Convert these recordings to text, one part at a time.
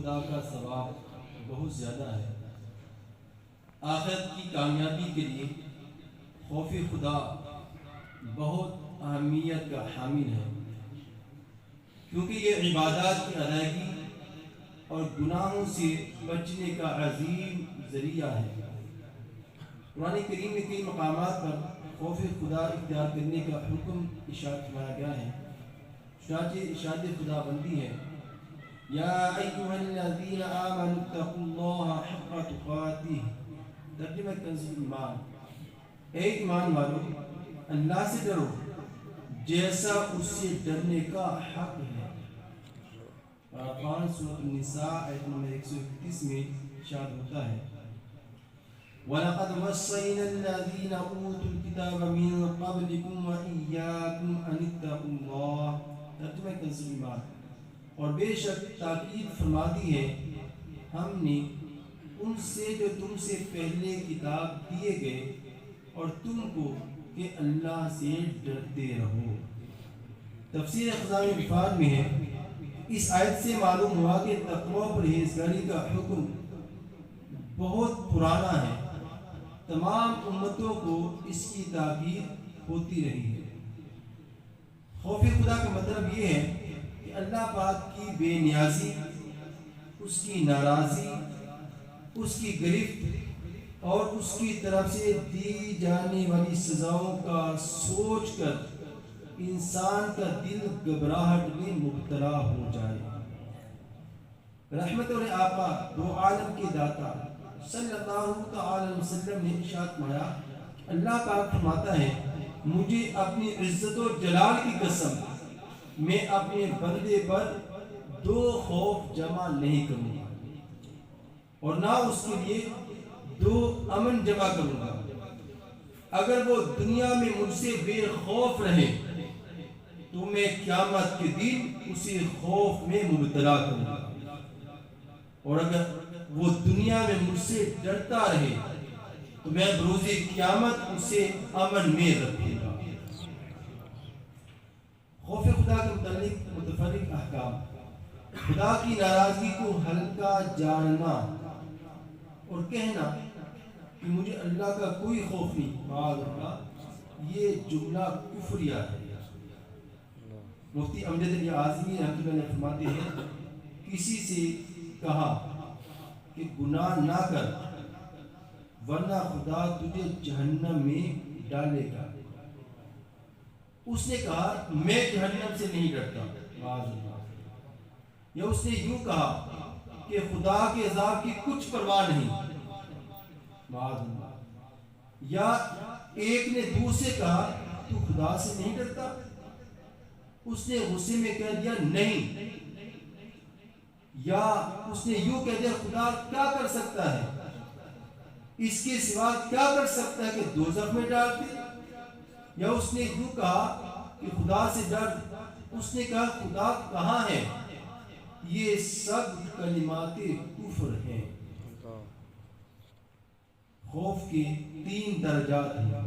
خدا کا ثواب بہت زیادہ ہے۔ آخرت کی کامیابی کے لیے خوف خدا بہت اہمیت کا حامل ہے، کیونکہ یہ عبادات کی ادائیگی اور گناہوں سے بچنے کا عظیم ذریعہ ہے۔ قرآن کریم میں کئی مقامات پر خوف خدا اختیار کرنے کا حکم ارشاد فرمایا گیا ہے۔ چنانچہ ارشاد خدا بندی ہے، یا ایھا الذین آمنوا اتقوا اللہ حق تقاتہ، ترجمہ کنز ایمان، اے ایمان والو اللہ سے ڈرو جیسا اس سے ڈرنے کا حق ہے۔ قرآن سورۃ النساء آیت نمبر 131 میں ارشاد ہوتا ہے، وَلَقَدْ وَصَّيْنَا الَّذِينَ أُوتُوا الْكِتَابَ مِن قَبْلِكُمْ وَإِيَّاكُمْ أَنِ اتَّقُوا اللَّهَ، ترجمہ کنز ایمان، اور بے شک تاکید فرما دی ہے ہم نے ان سے جو تم سے پہلے کتاب دیے گئے اور تم کو کہ اللہ سے ڈرتے رہو۔ تفسیر خزائن الغفار میں ہے، اس آیت سے معلوم ہوا کہ تقوی و پرہیزگاری کا حکم بہت پرانا ہے، تمام امتوں کو اس کی تاکید ہوتی رہی ہے۔ خوف خدا کا مطلب یہ ہے کہ اللہ پاک کی بے نیازی، اس کی ناراضی، اس کی گرفت اور اس کی طرف سے دی جانے والی سزاؤں کا سوچ کر انسان کا دل گھبراہٹ میں مبتلا ہو جائے۔ رحمت اور آقا دو عالم کے داتا صلی اللہ تعالی علیہ وسلم نے ارشاد فرمایا، اللہ پاک فرماتا ہے، مجھے اپنی عزت و جلال کی قسم میں اپنے بندے پر دو خوف جمع نہیں کروں گا اور نہ اس کے لیے دو امن جمع کروں گا۔ اگر وہ دنیا میں مجھ سے بے خوف رہے تو میں قیامت کے دن اسے خوف میں مبتلا کروں گا، اور اگر وہ دنیا میں مجھ سے ڈرتا رہے تو میں بروز قیامت اسے امن میں رکھوں گا۔ خوف خدا کے متعلق متفرق احکام: خدا کی ناراضگی کو ہلکا جاننا اور کہنا کہ مجھے اللہ کا کوئی خوف نہیں، معاذ اللہ، یہ جملہ کفریہ ہے۔ مفتی امجد علی اعظمی رحمۃ اللہ علیہ فرماتے ہیں، کسی سے کہا کہ گناہ نہ کر ورنہ خدا تجھے جہنم میں ڈالے گا، اس نے کہا میں جہنم سے نہیں ڈرتا، معاذ اللہ، یا اس نے یوں کہا کہ خدا کے عذاب کی کچھ پرواہ نہیں، معاذ اللہ، یا ایک نے دوسرے کہا تو خدا سے نہیں ڈرتا، اس نے غصے میں کہہ دیا نہیں، یا اس نے یوں کہہ دیا خدا کیا کر سکتا ہے، اس کے سوا کیا کر سکتا ہے کہ دوزخ میں ڈال دے، یا اس نے یوں کہا کہ خدا سے ڈر، اس نے کہا خدا کہاں ہے۔ یہ سب کلمات کفر ہیں۔ خوف کے 3 درجات ہیں۔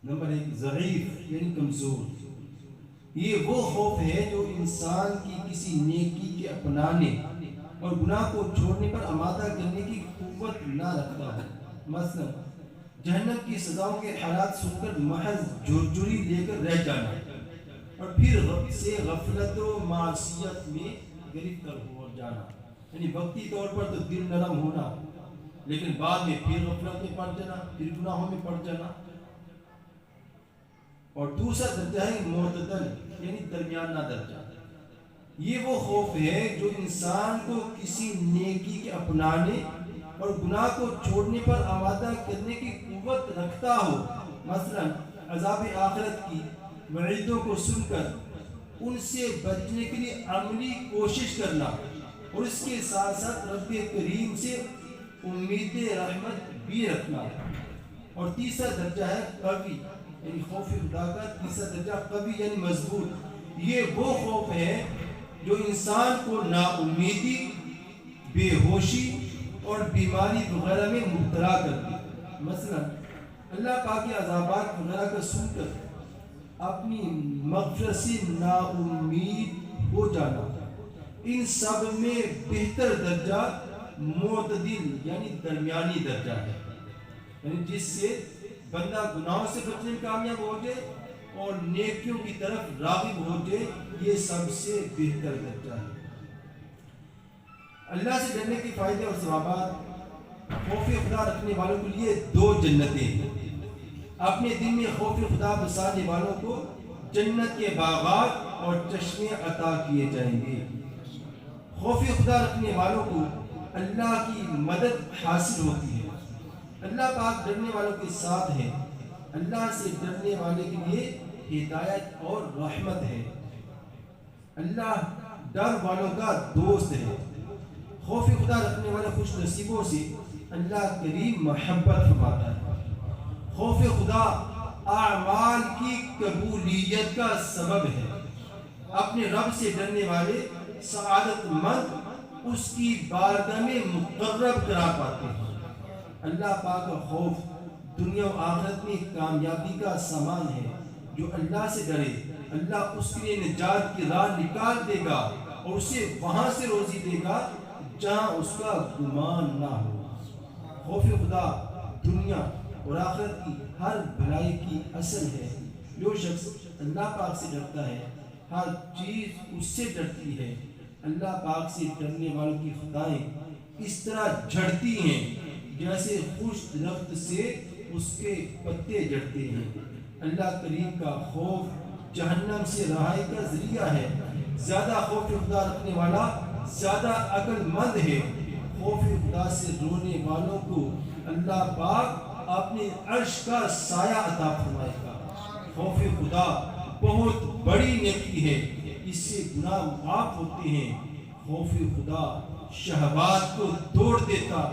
نمبر 1 ضعیف یعنی کمزور، یہ وہ خوف ہے جو انسان کی کسی نیکی کے اپنانے اور گناہ کو چھوڑنے پر آمادہ کرنے کی قوت نہ رکھتا ہے۔ مثلا جہنم کی سزاؤں کے حالات سن کر محض جھرجھری لے کر رہ جانا اور پھر وقت سے غفلت و معصیت میں گرفتار ہو جانا، یعنی وقتی طور پر تو دل نرم ہونا لیکن بعد میں پھر غفلت میں پڑ جانا، پھر گناہوں میں پڑ جانا۔ اور دوسرا درجہ ہے معتدل یعنی درمیانہ درجہ، یہ وہ خوف ہے جو انسان کو کسی نیکی کے اپنانے اور گناہ کو چھوڑنے پر آمادہ کرنے کی قوت رکھتا ہو۔ مثلا عذاب آخرت کی وعیدوں کو سن کر ان سے بچنے کے لیے عملی کوشش کرنا اور اس کے ساتھ ساتھ رب کریم سے امید رحمت بھی رکھنا۔ اور تیسرا درجہ ہے قوی، یعنی خوف خدا کا تیسرا درجہ قوی یعنی مضبوط، یہ وہ خوف ہے جو انسان کو نا امیدی، بے ہوشی اور بیماری وغیرہ میں مبتلا کرتی ہے۔ مثلا اللہ پاک کے عذابات وغیرہ کا سن کر اپنی مغفرت سے نا امید ہو جانا ان سب میں بہتر درجہ معتدل یعنی درمیانی درجہ ہے، یعنی جس سے بندہ گناہوں سے بچنے میں کامیاب ہو جائے اور نیکیوں کی طرف راغب ہو جائے، یہ سب سے بہتر درجہ ہے۔ اللہ سے ڈرنے کے فائدے اور ثوابات: خوف خدا رکھنے والوں کے لیے 2 جنتیں ہیں۔ اپنے دل میں خوف خدا بسانے والوں کو جنت کے باغات اور چشمے عطا کیے جائیں گے۔ خوف خدا رکھنے والوں کو اللہ کی مدد حاصل ہوتی ہے۔ اللہ پاک ڈرنے والوں کے ساتھ ہے۔ اللہ سے ڈرنے والے کے لیے ہدایت اور رحمت ہے۔ اللہ ڈر والوں کا دوست ہے۔ خوف خدا رکھنے والے خوش نصیبوں سے اللہ کریم محبت فرماتا ہے۔ خوف خدا اعمال کی قبولیت کا سبب ہے۔ اپنے رب سے ڈرنے والے سعادت مند اس کی بارگاہ میں مقرب قرار پاتے ہیں۔ اللہ پاک کا خوف دنیا و آخرت میں کامیابی کا سامان ہے۔ جو اللہ سے ڈرے اللہ اس کے لیے نجات کی راہ نکال دے گا اور اسے وہاں سے روزی دے گا جہاں اس کا گمان نہ ہو۔ خوف خدا دنیا اور آخرت کی ہر بھلائی کی اصل ہے۔ جو شخص اللہ پاک سے ڈرتا ہے ہر چیز اس سے ڈرتی ہے۔ اللہ پاک سے ڈرنے والوں کی خدائیں اس طرح جھڑتی ہیں جیسے خشک درخت سے اس کے پتے جھڑتے ہیں۔ اللہ کریم کا خوف جہنم سے رہائی کا ذریعہ ہے۔ زیادہ خوف خدا رکھنے والا زیادہ عقل مند ہے۔ خوف خدا سے رونے والوں کو اللہ پاک اپنے عرش کا سایہ عطا فرمائے گا۔ خوف خدا بہت بڑی نیکی ہے، اس سے گناہ معاف ہوتے ہیں۔ خوف خدا شہوات کو توڑ دیتا،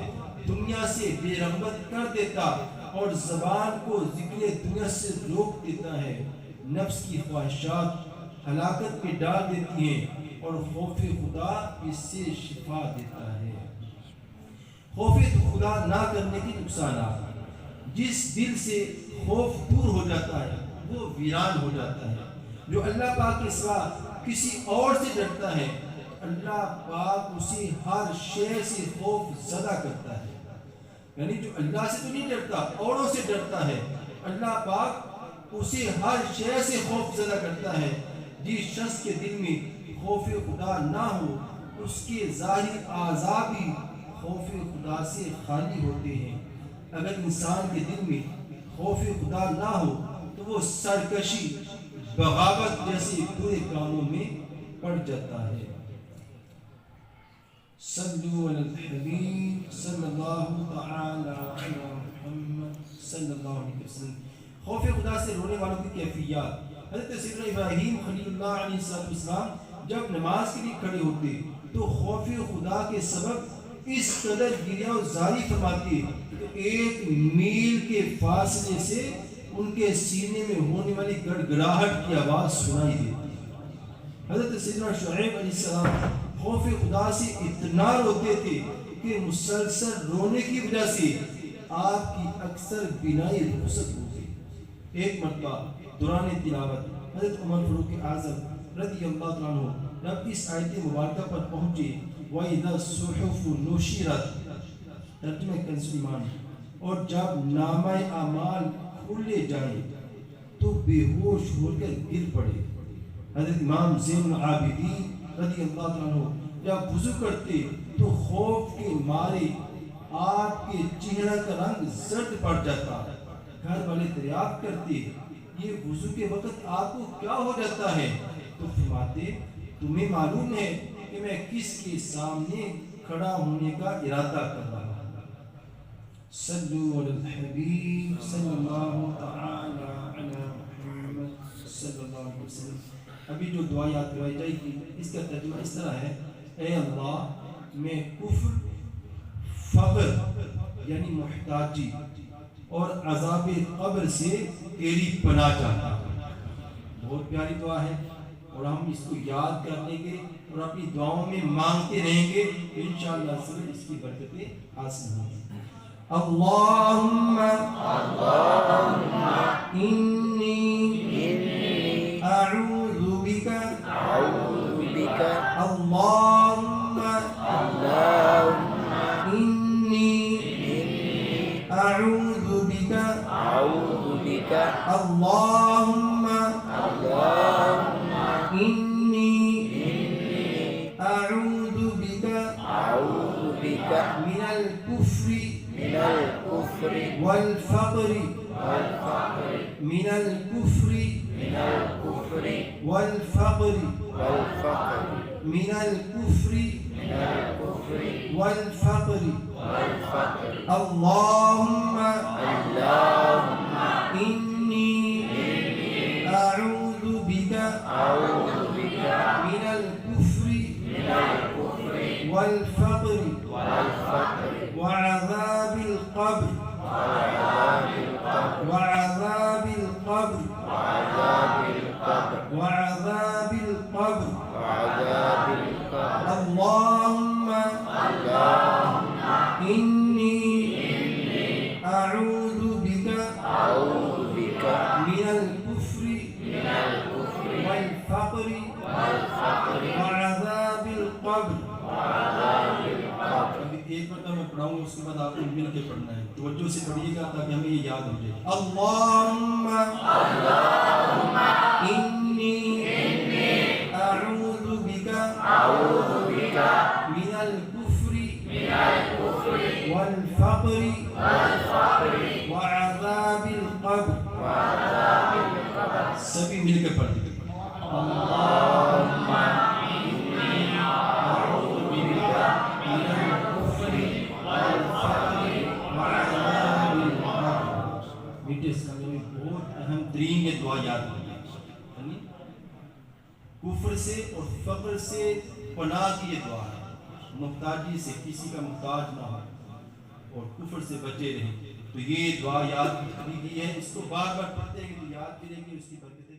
دنیا سے بے رغبت کر دیتا اور زبان کو ذکر دنیا سے روک دیتا ہے۔ نفس کی خواہشات ہلاکت میں ڈال دیتی ہیں اور خوف خدا اس سے شفا دیتا ہے۔ خوف خدا نہ کرنے کے نقصانات: جس دل سے خوف دور ہو جاتا ہے وہ ویران ہو جاتا ہے۔ جو اللہ پاک کے سوا کسی اور سے ڈرتا ہے اللہ پاک اسے ہر شے سے خوف زدہ کرتا ہے۔ یعنی جو اللہ سے تو نہیں ڈرتا، اوروں سے ڈرتا ہے، اللہ پاک اسے ہر شے سے خوف زدہ کرتا ہے۔ جس شخص کے دل میں خوف خدا نہ ہو اس کے ظاہری اعضاء بھی خوف خدا سے خالی ہوتے ہیں۔ اگر انسان کے دل میں خوف خدا نہ ہو تو وہ سرکشی، بغاوت جیسے برے کاموں میں پڑ جاتا ہے۔ صلو علی الحبیب صلی اللہ تعالی علی محمد صلی اللہ علیہ وسلم۔ خوف خدا سے رونے والوں کی کیفیات: حضرت سیدنا ابراہیم خلیل اللہ علیہ السلام جب نماز کے لیے کھڑے ہوتے تو خوف خدا کے سبب اس قدر گریہ و زاری فرماتے کہ 1 میل کے فاصلے سے ان کے سینے میں ہونے والی گڑگڑاہٹ کی آواز سنائی دیتی۔ حضرت سیدنا شعیب علیہ السلام خوف خدا سے اتنا روتے تھے کہ مسلسل رونے کی وجہ سے آپ کی اکثر بینائی رخصت ہو گئی۔ ایک مرتبہ دوران تلاوت حضرت عمر فاروق اعظم رضی اللہ تعالیٰ عنہ جب اس آیت مبارکہ پر پہنچے وَإِذَا الصُّحُفُ نُشِرَتْ ترجمہ کنز ایمان، اور جب نامہ اعمال کھولے جائیں تو بے ہوش ہو کر گر پڑے۔ حضرت امام زین العابدین رضی اللہ عنہ جب وضو کرتے تو خوف کے مارے آپ کے چہرہ کا رنگ زرد پڑ جاتا۔ گھر والے دریافت کرتے یہ وضو کے وقت آپ کو کیا ہو جاتا ہے؟ تو فرماتے تمہیں معلوم ہے کہ میں کس کے سامنے کھڑا ہونے کا ارادہ کر رہا ہوں۔ صلو علی الحبیب صلی اللہ تعالی علی محمد صلی اللہ علیہ وسلم۔ ابھی جو دعا یاد کروائی جائے گی اس کا ترجمہ اس طرح ہے: اے اللہ میں کفر، فقر یعنی محتاجی اور عذاب قبر سے تیری پناہ چاہتا ہوں۔ بہت پیاری دعا ہے اور ہم اس کو یاد کر لیں گے اور اپنی دعاؤں میں مانگتے رہیں گے، انشاءاللہ سے اس کی برکتیں حاصل ہوں گی۔ اللہم انی اعوذ بک اللہم أعوذ بك من الكفر والفقر من الكفر والفقر من الكفر والفقر اللهم إني أعوذ بك من الكفر والفقر وعذاب القبر وعذاب القبر وعذاب القبر اللهم إني أعوذ بك من الكفر والفقر وعذاب القبر. ایک مرتبہ میں پڑھاؤں گا، اس کے بعد آپ کو مل کے پڑھنا ہے. توجہ سے پڑھیے گا تاکہ ہمیں یہ یاد ہو جائے. اللہم انی اعوذ بک من الکفر والفقر وعذاب القبر. سبھی مل کے پڑھ دیتے. اللہم بہت اہم ترین یہ دعا یاد رکھیے. کفر سے اور فقر سے پناہ کی یہ دعا ہے. محتاجی سے کسی کا محتاج نہ ہو اور کفر سے بچے رہیں. تو یہ دعا یاد رکھنے کی ہے. اس کو بار بار پڑھتے ہیں کہ یاد کریں گے، اس کی برکتیں